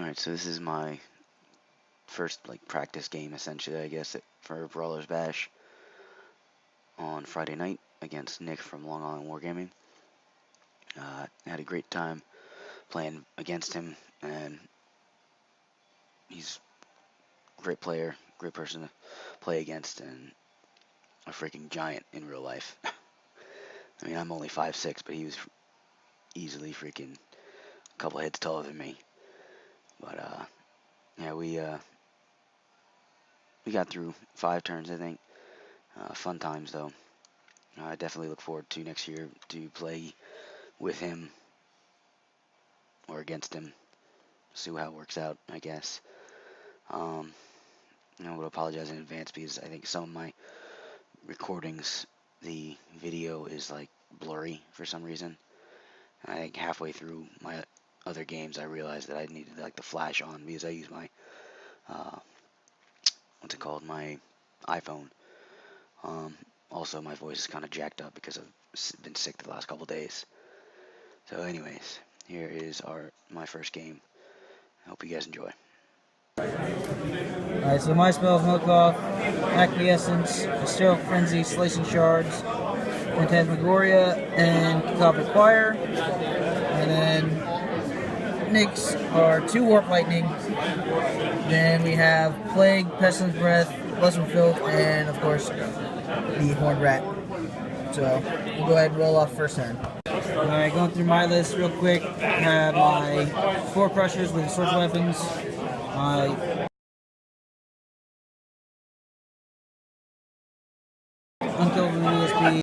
Alright, so this is my first practice game essentially, I guess, for Brawlers Bash on Friday night against Nick from Long Island Wargaming. Had a great time playing against him, and he's a great player, great person to play against, and a freaking giant in real life. I mean, I'm only 5'6", but he was easily freaking a couple heads taller than me. But yeah, we got through 5 turns, I think. Fun times though. I definitely look forward to next year to play with him or against him. See how it works out, I guess. I would apologize in advance because I think some of my recordings, the video is blurry for some reason. And I think halfway through my other games I realized that I needed the flash on because I use my what's it called, my iPhone. Also my voice is kind of jacked up because I've been sick the last couple days. So anyways, here is my first game. I hope you guys enjoy. Alright, so my spells: Milk-Off, Acquiescence, Hysterical Frenzy, Slicing Shards, Phantasmagoria, and Cacophonic Choir. And then Nick's are 2 Warp Lightning. Then we have Plague, Pestilence Breath, Blessed Filth, and of course the Horned Rat. So we'll go ahead and roll off first turn. Alright, going through my list real quick. I have my 4 Crushers with Sword Weapons, my Unkillable ESP,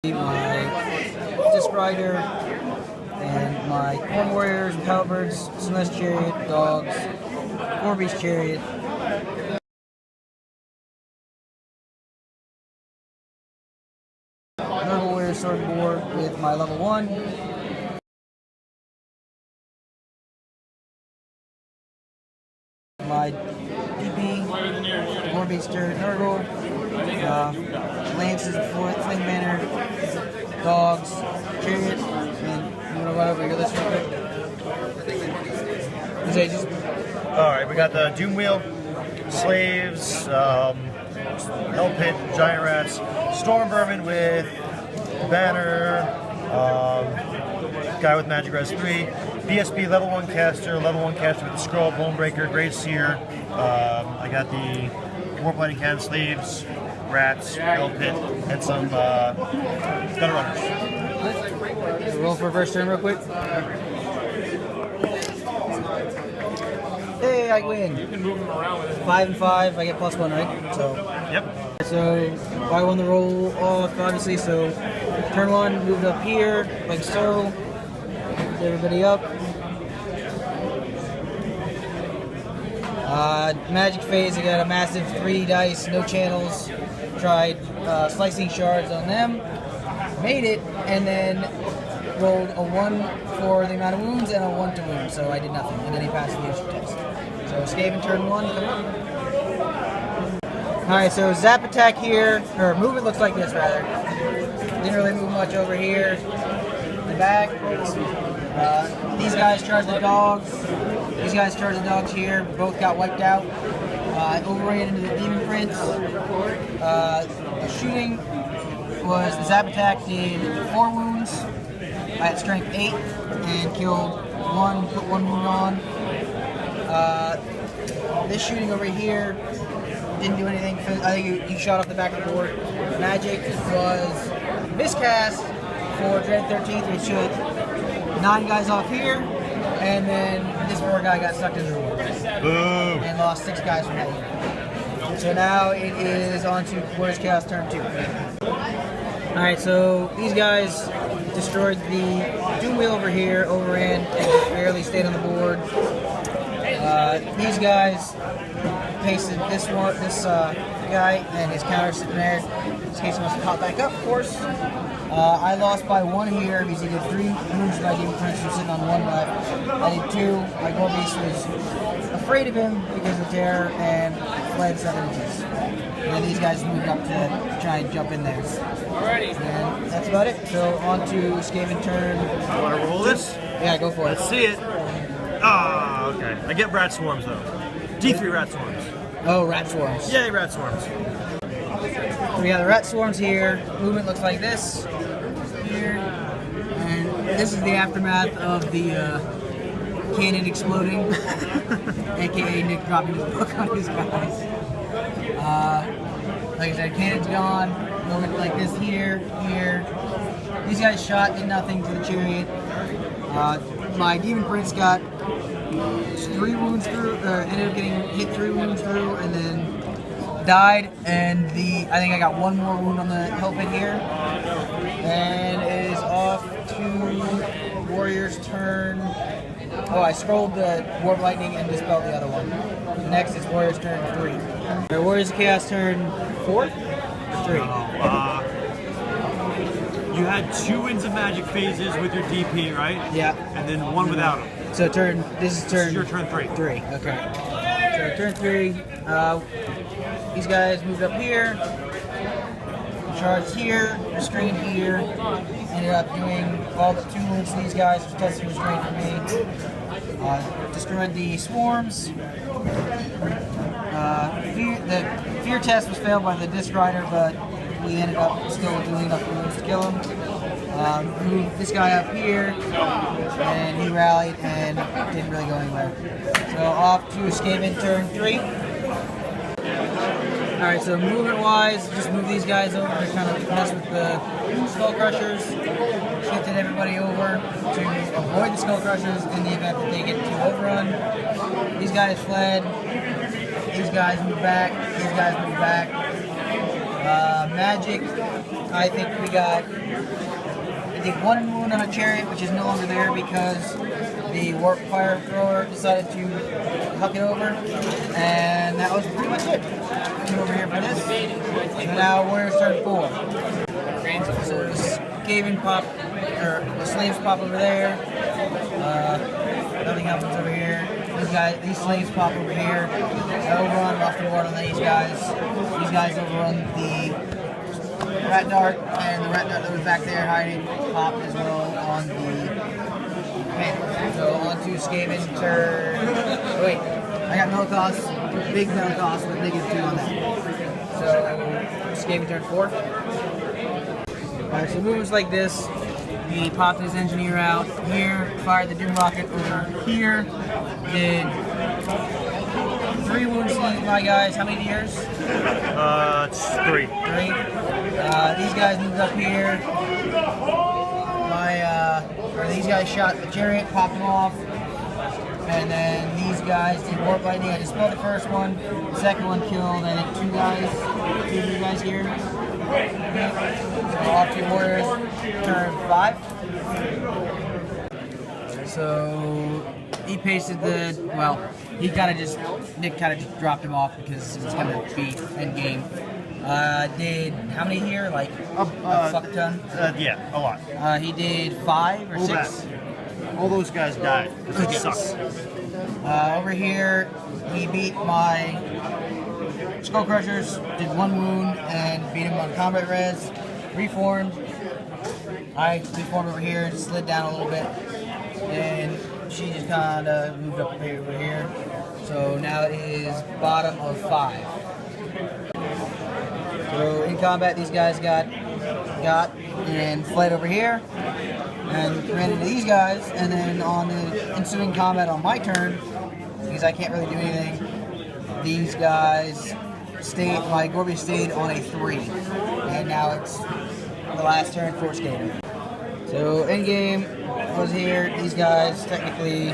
my Disc Rider, and my Corn Warriors, Halberds, Celeste Chariot, Dogs, 4-Beast Chariot, Nurgle Warrior Sword Board with my level 1, my DP, 4-Beast Chariot Nurgle, Lances, Flame Banner, Dogs, Chariot, and you want to run over your list real quick? Alright, we got the Doom Wheel, Slaves, Hell Pit, Giant Rats, Storm Vermin with Banner, guy with Magic Res 3, BSB level 1 caster with the Scroll, Bonebreaker, Great Seer. I got the Warp Lighting Cannon Sleeves, Rats, Hell Pit, and some Gutter Runners. Roll for first turn real quick. Hey, I win. You can move them around with it. 5 and 5, I get +1, right? So. Yep. So I won the roll off, obviously. So turn 1, moved up here, like so. Moved everybody up. Magic phase, I got a massive 3 dice, no channels. Tried slicing shards on them. Made it, and then rolled a 1 for the amount of wounds and a 1 to wound, so I did nothing. And then he passed the leadership test. So Skaven turn 1, come on. Alright, so zap attack here, or movement looks like this rather. Didn't really move much over here. The back. These guys charge the dogs. These guys charge the dogs here. Both got wiped out. I overran into the Demon Prince. The shooting was the zap attack did 4 wounds. I had strength 8 and killed 1, put 1 wound on. This shooting over here didn't do anything. I think you shot off the back of the board. Magic was miscast for Dread 13th, which took 9 guys off here, and then this 4 guy got sucked into the war. Boom! And lost 6 guys from that unit. So now it is on to Warriors Chaos turn 2. Alright, so these guys destroyed the Doom Wheel over here, overran, and barely stayed on the board. These guys pasted this guy and his counter sitting there. In this case, he wants to pop back up, of course. I lost by 1 here because he did 3 moves to my Demon Prince, who's sitting on 1 left. I did 2. My Gold Beast was afraid of him because of terror and fled 7 inches. and these guys moved up to try and jump in there. And that's about it. So on to Skaven turn. Want to roll this? Yeah, go for it. Let's see it. Ah, okay. I get rat swarms though. D3 rat swarms. Oh, rat swarms. Yay, rat swarms. So we got the rat swarms here. Movement looks like this. Here. And this is the aftermath of the cannon exploding, aka Nick dropping his book on his guys. Like I said, cannon's gone. Movement like this here, here. These guys shot, did nothing to the chariot. My demon prince got 3 wounds through, ended up getting hit 3 wounds through, and then died. And I think I got 1 more wound on the hill pit here. And it is off to Warrior's turn. Oh, I scrolled the Warp Lightning and dispelled the other one. Next is Warrior's turn 3. Warriors of Chaos turn 4? 3. You had 2 Winds of Magic phases with your DP, right? Yeah. And then 1 without them. So this is your turn 3. 3, okay. So turn 3, these guys moved up here, charged here, restrained here, ended up doing all the 2 wounds to these guys, which tested restraint for me. Destroyed the swarms. The fear test was failed by the disc rider, but we ended up still doing enough wounds to kill him. Moved this guy up here, and he rallied and didn't really go anywhere. So off to Skaven turn 3. Alright, so movement-wise, just move these guys over to kind of mess with the Skull Crushers. Shifted everybody over to avoid the Skull Crushers in the event that they get to overrun. These guys fled. These guys moved back. These guys moved back. Magic, I think I did 1 wound on a chariot, which is no longer there because the Warp Fire Thrower decided to huck it over, and that was pretty much it. Come over here for this. So now Warriors turn 4. So the Skaven pop, or the slaves pop over there. Nothing happens over here. These slaves pop over here. Overrun off the board on these guys. These guys overrun the rat dart, and the rat dart that was back there hiding popped as well on the head. So on to Skaven turn. Wait, I got metal cost, big metal cost with -2 on that. So Skaven turn 4. Alright, so moves like this. He popped his engineer out here, fired the Doom Rocket over here, did 3 wounds to my guys. How many years? It's 3. 3. These guys moved up here. These guys shot the chariot, popped them off. And then these guys did Warp Lightning. I dispelled the first one. The second one killed, I think 2 of you guys here. So off to Warriors, turn 5. So he pasted Nick kind of just dropped him off because it was going to be end game. Did how many here? Like a fuck ton? Yeah, a lot. He did 5 or 6. All those guys died because it sucks. Over here, he beat my Skull Crushers, did 1 wound, and beat him on combat res. Reformed. I reformed over here and slid down a little bit. And she just kind of moved up over here. So now it is bottom of 5. So in combat, these guys got and fled over here. And ran into these guys, and then on the ensuing combat on my turn, because I can't really do anything, these guys my Gorby stayed on a 3, and now it's the last turn for Skaven. So endgame was here. These guys technically,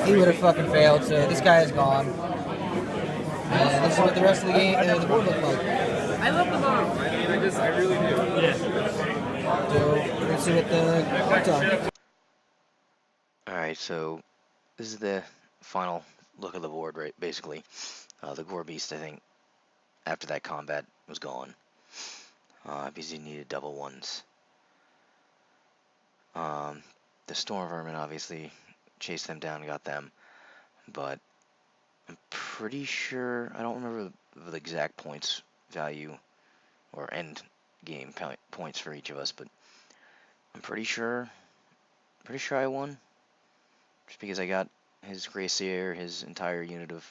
he would have fucking failed. So this guy is gone, and this is what the rest of the game, the board looked like. I love the model. I really do. Yeah. So let's see what the cards are. Alright, so this is the final look of the board, right? Basically, the Gore Beast, I think, after that combat was gone, because he needed double 1s. The Storm Vermin obviously chased them down and got them, but I'm pretty sure, I don't remember the exact points value or end game points for each of us, but I'm pretty sure I won. Just because I got his Gracier, his entire unit of,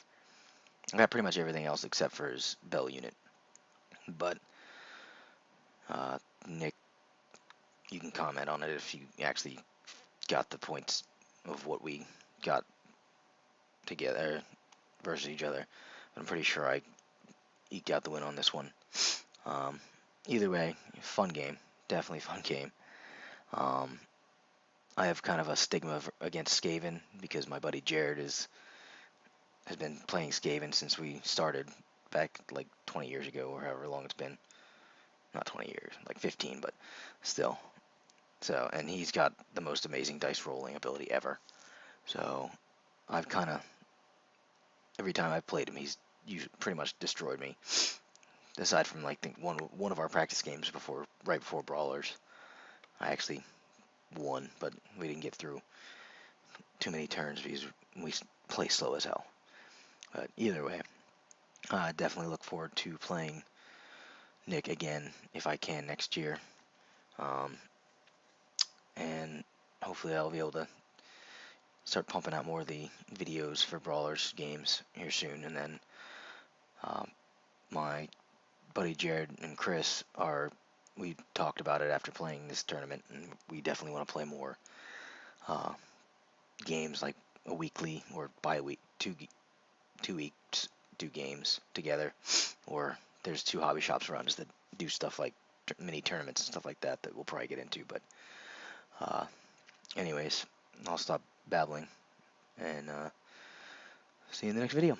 I got pretty much everything else except for his Bell unit. But Nick, you can comment on it if you actually got the points of what we got together versus each other. But I'm pretty sure I got the win on this one. Either way, fun game, definitely fun game. I have kind of a stigma against Skaven because my buddy Jared has been playing Skaven since we started back like 20 years ago or however long it's been. Not 20 years, like 15, but still. So, and he's got the most amazing dice rolling ability ever. So, I've kind of, every time I've played him, he's pretty much destroyed me. Aside from like one of our practice games right before Brawlers, I actually won, but we didn't get through too many turns because we play slow as hell. But either way, I definitely look forward to playing Nick again if I can next year. And hopefully I'll be able to start pumping out more of the videos for Brawlers games here soon. And then my buddy Jared and Chris we talked about it after playing this tournament, and we definitely want to play more games, like a weekly or bi-week, 2 weeks, do games together. Or there's 2 hobby shops around us that do stuff like mini tournaments and stuff like that we'll probably get into. But anyways, I'll stop babbling and see you in the next video.